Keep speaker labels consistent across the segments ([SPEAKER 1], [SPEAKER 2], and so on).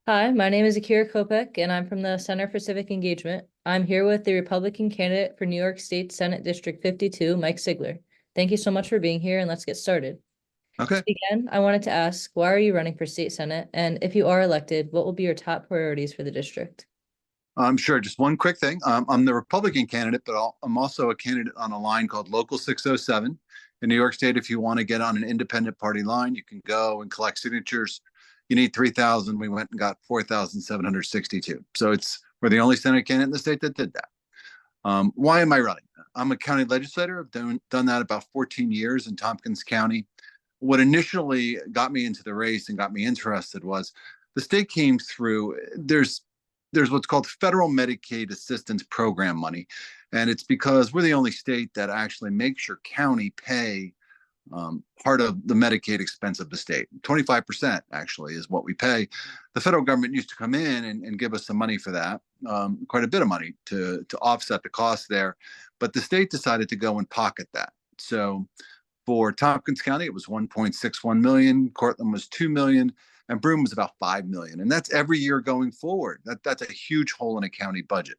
[SPEAKER 1] Hi, my name is Akira Kopec, and I'm from the Center for Civic Engagement. I'm here with the Republican candidate for New York State Senate District 52, Mike Sigler. Thank you so much for being here, and let's get started. To
[SPEAKER 2] Okay,
[SPEAKER 1] begin, I wanted to ask, why are you running for state senate? And if you are elected, what will be your top priorities for the district?
[SPEAKER 2] I'm sure. Just one quick thing. I'm the Republican candidate, but I'm also a candidate on a line called Local 607 in New York State. If you want to get on an independent party line, you can go and collect signatures. You need 3,000. We went and got 4,762. So we're the only Senate candidate in the state that did that. Why am I running? I'm a county legislator. I've done that about 14 years in Tompkins County. What initially got me into the race and got me interested was the state came through. There's what's called federal Medicaid assistance program money, and it's because we're the only state that actually makes your county pay part of the Medicaid expense of the state. 25% actually is what we pay. The federal government used to come in and give us some money for that, quite a bit of money to offset the cost there. But the state decided to go and pocket that. So for Tompkins County, it was 1.61 million. Cortland was 2 million, and Broome was about 5 million. And that's every year going forward. That's a huge hole in a county budget.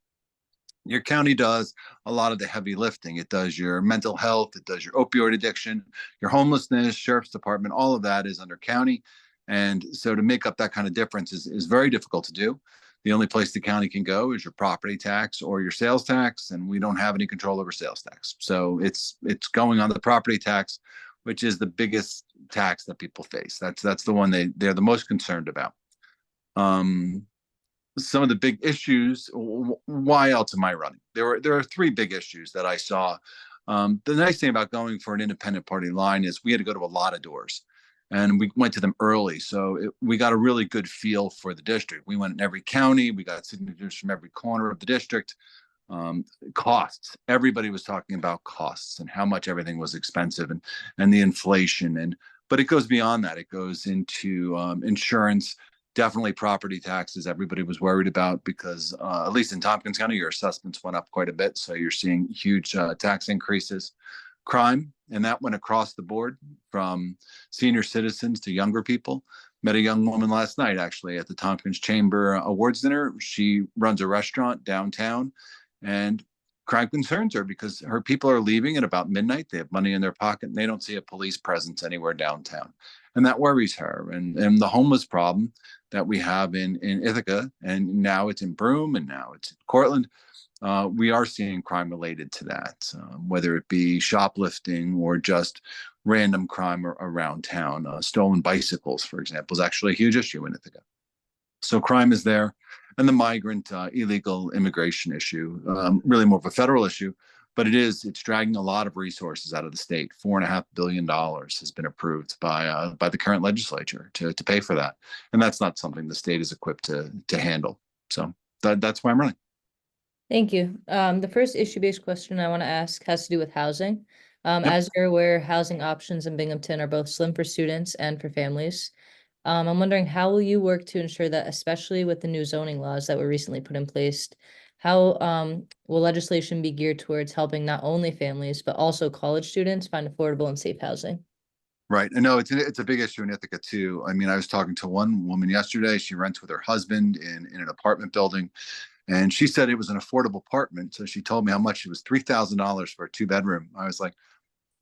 [SPEAKER 2] Your county does a lot of the heavy lifting. It does your mental health, it does your opioid addiction, your homelessness, sheriff's department, all of that is under county. And so to make up that kind of difference is very difficult to do. The only place the county can go is your property tax or your sales tax, and we don't have any control over sales tax. So it's going on the property tax, which is the biggest tax that people face. That's the one they're the most concerned about. Um, some of the big issues. Why else am I running? There are three big issues that I saw. The nice thing about going for an independent party line is we had to go to a lot of doors, and we went to them early, so we got a really good feel for the district. We went in every county. We got signatures from every corner of the district. Costs. Everybody was talking about costs and how much everything was expensive and the inflation and but it goes beyond that. It goes into insurance, definitely property taxes. Everybody was worried about because at least in Tompkins County, your assessments went up quite a bit, so you're seeing huge tax increases. Crime, and that went across the board from senior citizens to younger people. Met a young woman last night actually at the Tompkins Chamber Awards dinner. She runs a restaurant downtown, and crime concerns her because her people are leaving at about midnight. They have money in their pocket and they don't see a police presence anywhere downtown. And that worries her. And the homeless problem that we have in Ithaca, and now it's in Broome, and now it's in Cortland. We are seeing crime related to that, whether it be shoplifting or just random crime around town. Stolen bicycles, for example, is actually a huge issue in Ithaca. So crime is there, and the migrant illegal immigration issue, really more of a federal issue, but it's dragging a lot of resources out of the state. $4.5 billion has been approved by the current legislature to pay for that, and that's not something the state is equipped to handle. So that's why I'm running.
[SPEAKER 1] Thank you. The first issue-based question I want to ask has to do with housing.
[SPEAKER 2] Yep.
[SPEAKER 1] As you're aware, housing options in Binghamton are both slim for students and for families. I'm wondering, how will you work to ensure that, especially with the new zoning laws that were recently put in place, how will legislation be geared towards helping not only families but also college students find affordable and safe housing?
[SPEAKER 2] Right. And no, it's a big issue in Ithaca too. I mean, I was talking to one woman yesterday. She rents with her husband in an apartment building, and she said it was an affordable apartment. So she told me how much it was, $3,000 for a two-bedroom. I was like,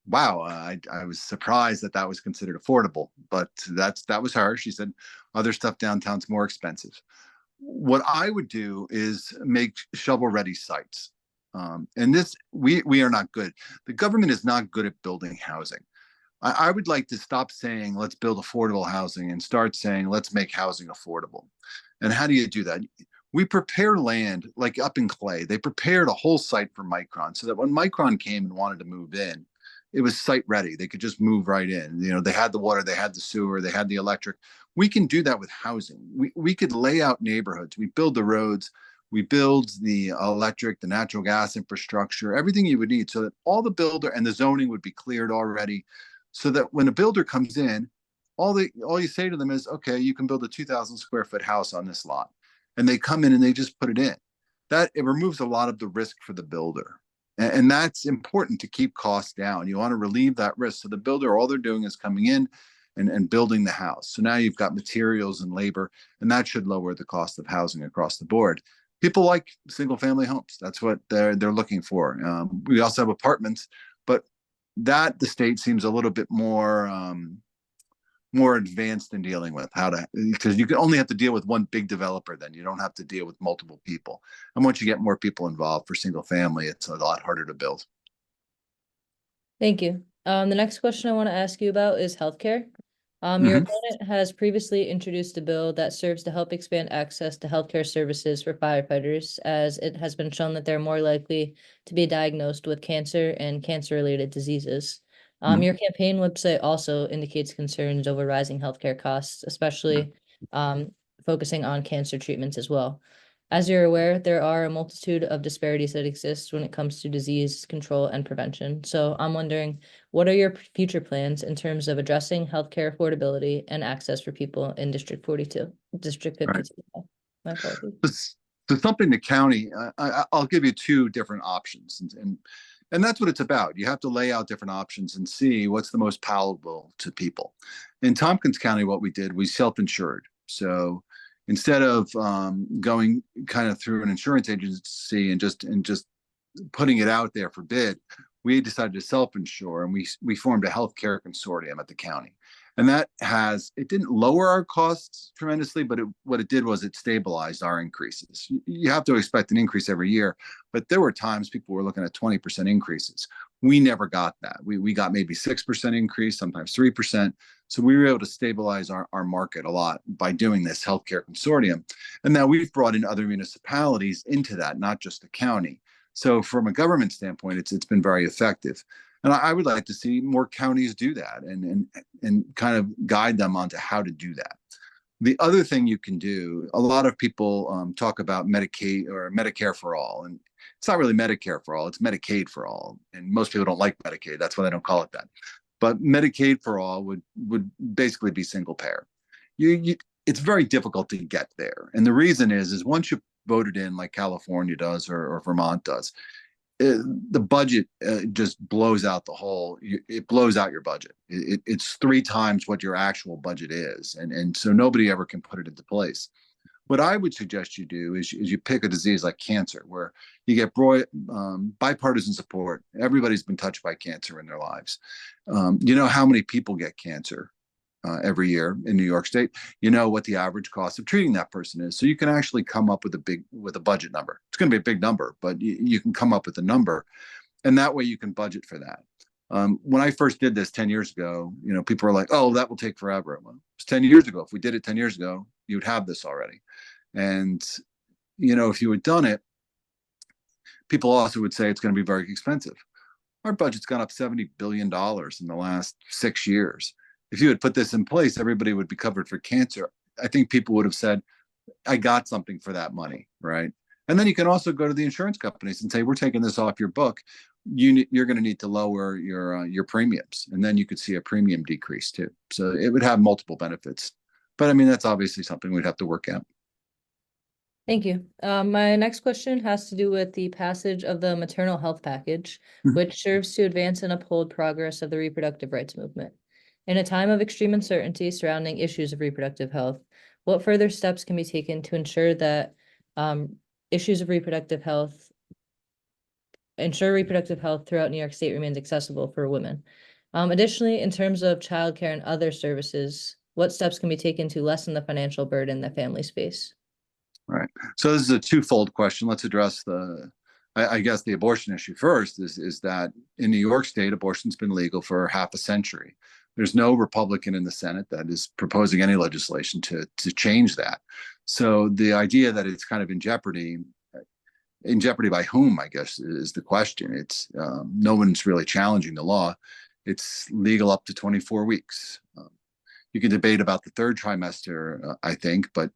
[SPEAKER 2] wow, I was surprised that that was considered affordable, but that was her. She said other stuff downtown's more expensive. What I would do is make shovel-ready sites. And this we are not good. The government is not good at building housing. I would like to stop saying let's build affordable housing and start saying let's make housing affordable. And how do you do that? We prepare land like up in Clay. They prepared a whole site for Micron so that when Micron came and wanted to move in, it was site ready. They could just move right in. You know, they had the water, they had the sewer, they had the electric. We can do that with housing. We could lay out neighborhoods. We build the roads. We build the electric, the natural gas infrastructure, everything you would need so that all the builder and the zoning would be cleared already so that when a builder comes in, all you say to them is, okay, you can build a 2,000 square foot house on this lot. And they come in and they just put it in. That it removes a lot of the risk for the builder. And that's important to keep costs down. You want to relieve that risk. So the builder, all they're doing is coming in, and building the house. So now you've got materials and labor, and that should lower the cost of housing across the board. People like single family homes. That's what they're looking for. We also have apartments, but that the state seems a little bit more advanced in dealing with how to, because you can only have to deal with one big developer, then you don't have to deal with multiple people. And once you get more people involved for single family, it's a lot harder to build.
[SPEAKER 1] Thank you. The next question I want to ask you about is healthcare. Your
[SPEAKER 2] Mhm.
[SPEAKER 1] opponent has previously introduced a bill that serves to help expand access to healthcare services for firefighters, as it has been shown that they're more likely to be diagnosed with cancer and cancer-related diseases.
[SPEAKER 2] Mhm.
[SPEAKER 1] Your campaign website also indicates concerns over rising healthcare costs, especially focusing on cancer treatments as well. As you're aware, there are a multitude of disparities that exist when it comes to disease control and prevention. So I'm wondering, what are your future plans in terms of addressing healthcare affordability and access for people in District 42, District
[SPEAKER 2] Right.
[SPEAKER 1] 52? My apologies.
[SPEAKER 2] So something the county, I'll give you two different options, and that's what it's about. You have to lay out different options and see what's the most palatable to people. In Tompkins County, what we did, we self-insured. So instead of going kind of through an insurance agency and just putting it out there for bid, we decided to self-insure, and we formed a healthcare consortium at the county. And that it didn't lower our costs tremendously, but what it did was it stabilized our increases. You have to expect an increase every year, but there were times people were looking at 20% increases. We never got that. We got maybe 6% increase, sometimes 3%. So we were able to stabilize our market a lot by doing this healthcare consortium. And now we've brought in other municipalities into that, not just the county. So from a government standpoint, it's been very effective. And I would like to see more counties do that and kind of guide them onto how to do that. The other thing you can do, a lot of people talk about Medicaid or Medicare for all, and it's not really Medicare for all, it's Medicaid for all. And most people don't like Medicaid. That's why they don't call it that. But Medicaid for all would basically be single payer. It's very difficult to get there. And the reason is once you voted in like California does or Vermont does, the budget just blows out it blows out your budget. It's three times what your actual budget is. And so nobody ever can put it into place. What I would suggest you do is you pick a disease like cancer, where you get bipartisan support. Everybody's been touched by cancer in their lives. You know how many people get cancer every year in New York State. You know what the average cost of treating that person is, so you can actually come up with a budget number. It's going to be a big number, but you can come up with a number, and that way you can budget for that. When I first did this 10 years ago, people were like, "Oh, that will take forever." Well, it was 10 years ago. If we did it 10 years ago, you would have this already. And if you had done it, people also would say it's going to be very expensive. Our budget's gone up $70 billion in the last 6 years. If you had put this in place, everybody would be covered for cancer. I think people would have said, I got something for that money, right? And then you can also go to the insurance companies and say, we're taking this off your book. You're going to need to lower your premiums. And then you could see a premium decrease too. So it would have multiple benefits. But I mean, that's obviously something we'd have to work out.
[SPEAKER 1] Thank you. My next question has to do with the passage of the maternal health package, which serves to advance and uphold progress of the reproductive rights movement. In a time of extreme uncertainty surrounding issues of reproductive health, what further steps can be taken to ensure that issues of reproductive health throughout New York State remains accessible for women? Additionally, in terms of childcare and other services, what steps can be taken to lessen the financial burden that families face?
[SPEAKER 2] Right. So this is a twofold question. Let's address I guess the abortion issue first. Is that in New York State, abortion's been legal for half a century. There's no Republican in the Senate that is proposing any legislation to change that. So the idea that it's kind of in jeopardy by whom, I guess, is the question. It's no one's really challenging the law. It's legal up to 24 weeks. You can debate about the third trimester, I think, but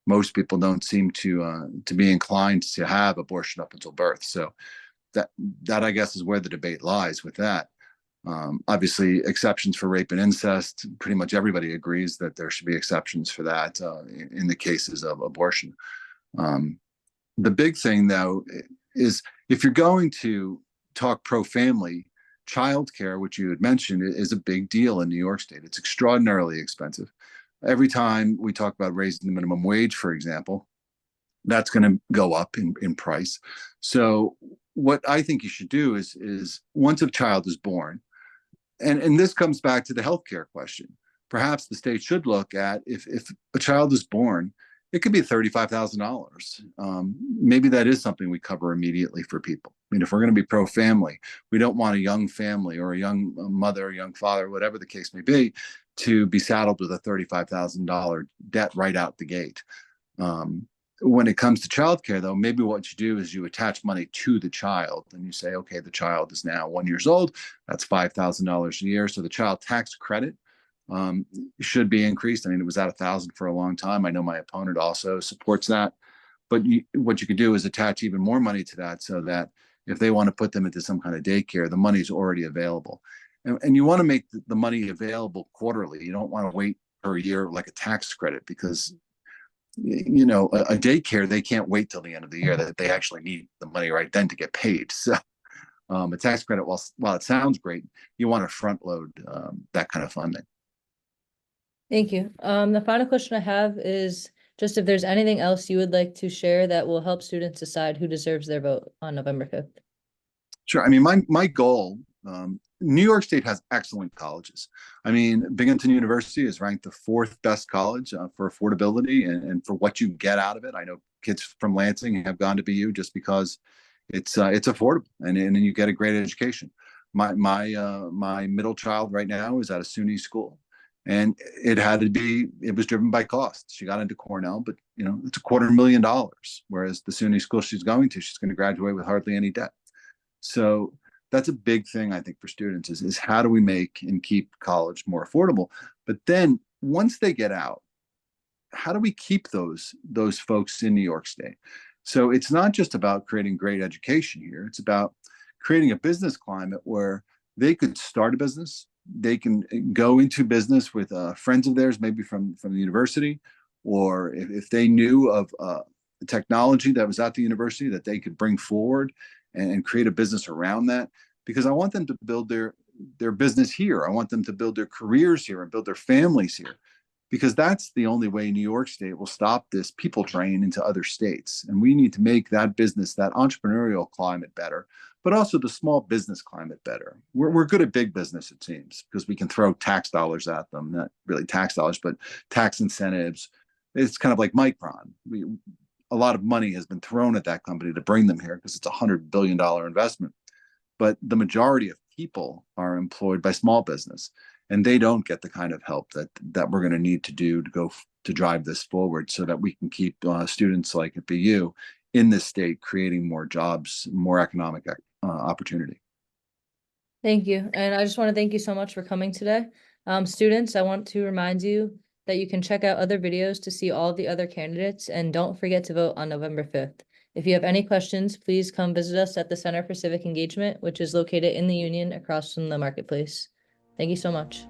[SPEAKER 2] most people don't seem to be inclined to have abortion up until birth. So that I guess is where the debate lies with that. Obviously, exceptions for rape and incest. Pretty much everybody agrees that there should be exceptions for that in the cases of abortion. The big thing, though, is if you're going to talk pro-family, Childcare, which you had mentioned, is a big deal in New York State. It's extraordinarily expensive. Every time we talk about raising the minimum wage, for example, that's going to go up in price. So what I think you should do is once a child is born, and this comes back to the healthcare question. Perhaps the state should look at if a child is born, it could be $35,000. Maybe that is something we cover immediately for people. I mean, if we're going to be pro-family, we don't want a young family or a young mother, a young father, whatever the case may be, to be saddled with a $35,000 debt right out the gate. When it comes to childcare, though, maybe what you do is you attach money to the child and you say, okay, the child is now 1 year old. That's $5,000 a year. So the child tax credit should be increased. I mean, it was at 1,000 for a long time. I know my opponent also supports that. But what you could do is attach even more money to that so that if they want to put them into some kind of daycare, the money is already available. And you want to make the money available quarterly. You don't want to wait per year like a tax credit because a daycare, they can't wait till the end of the year, that they actually need the money right then to get paid. So a tax credit, while it sounds great, you want to front load that kind of funding.
[SPEAKER 1] Thank you. The final question I have is just if there's anything else you would like to share that will help students decide who deserves their vote on November 5th.
[SPEAKER 2] Sure. I mean, my goal, New York State has excellent colleges. I mean, Binghamton University is ranked the 4th best college for affordability and for what you get out of it. I know kids from Lansing have gone to BU just because it's affordable and you get a great education. My middle child right now is at a SUNY school, and it was driven by cost. She got into Cornell, but it's $250,000, whereas the SUNY school she's going to graduate with hardly any debt. So that's a big thing, I think, for students is how do we make and keep college more affordable? But then once they get out, how do we keep those folks in New York State? So it's not just about creating great education here. It's about creating a business climate where they could start a business. They can go into business with friends of theirs, maybe from the university, or if they knew of the technology that was at the university that they could bring forward and create a business around that, because I want them to build their business here. I want them to build their careers here and build their families here, because that's the only way New York State will stop this people train into other states. And we need to make that business, that entrepreneurial climate better, but also the small business climate better. We're good at big business, it seems, because we can throw tax dollars at them, not really tax dollars, but tax incentives. It's kind of like Micron. A lot of money has been thrown at that company to bring them here because it's $100 billion investment. But the majority of people are employed by small business, and they don't get the kind of help that we're going to need to do to drive this forward so that we can keep students like at BU in this state creating more jobs, more economic opportunity.
[SPEAKER 1] Thank you. And I just want to thank you so much for coming today. Students, I want to remind you that you can check out other videos to see all the other candidates, and don't forget to vote on November 5th. If you have any questions, please come visit us at the Center for Civic Engagement, which is located in the Union across from the Marketplace. Thank you so much.